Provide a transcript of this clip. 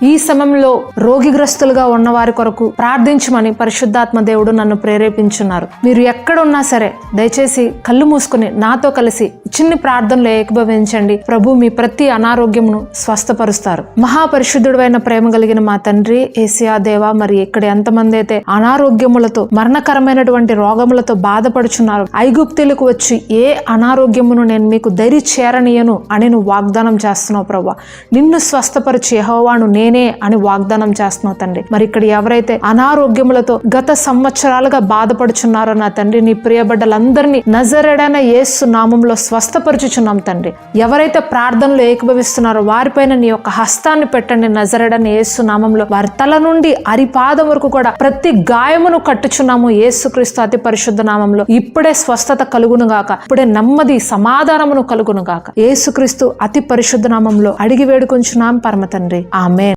ఈ సమయంలో రోగిగ్రస్తులుగా ఉన్న వారి కొరకు ప్రార్థించమని పరిశుద్ధాత్మ దేవుడు నన్ను ప్రేరేపించున్నారు. మీరు ఎక్కడున్నా సరే దయచేసి కళ్ళు మూసుకుని నాతో కలిసి చిన్ని ప్రార్థనలో ఏకీభవించండి. ప్రభు మీ ప్రతి అనారోగ్యమును స్వస్థపరుస్తారు. మహాపరిశుద్ధుడైన ప్రేమ కలిగిన మా తండ్రి యేసయ్యా దేవా, మరి ఇక్కడ ఎంతమంది అయితే అనారోగ్యములతో మరణకరమైనటువంటి రోగములతో బాధపడుచున్నారు, ఐగుప్తులకు వచ్చి ఏ అనారోగ్యమును నేను మీకు దరి చేరనీయను అని నువ్వు వాగ్దానం చేస్తున్నావు ప్రభా. నిన్ను స్వస్థపరిచి యెహోవాను నేనే అని వాగ్దానం చేస్తున్నావు తండ్రి. మరి ఇక్కడ ఎవరైతే అనారోగ్యములతో గత సంవత్సరాలుగా బాధపడుచున్నారో నా తండ్రి, నీ ప్రియబిడ్డలందరినీ నజరేడైన యేసు నామంలో స్వస్థపరచుచున్నాం తండ్రి. ఎవరైతే ప్రార్థనలో ఏకీభవిస్తున్నారో వారిపైన నీ యొక్క హస్తాన్ని పెట్టండి. నజరేడైన యేసు నామంలో వారి తల నుండి అరిపాదం వరకు కూడా ప్రతి గాయమును కట్టుచున్నాము యేసుక్రీస్తు అతి పరిశుద్ధ నామంలో. ఇప్పుడే స్వస్థత కలుగును గాక, ఇప్పుడే నెమ్మది సమాధానమును కలుగును గాక. యేసుక్రీస్తు అతి పరిశుద్ధ నామంలో అడిగి వేడుకొంచున్నాం పరమ తండ్రి. ఆమేన్.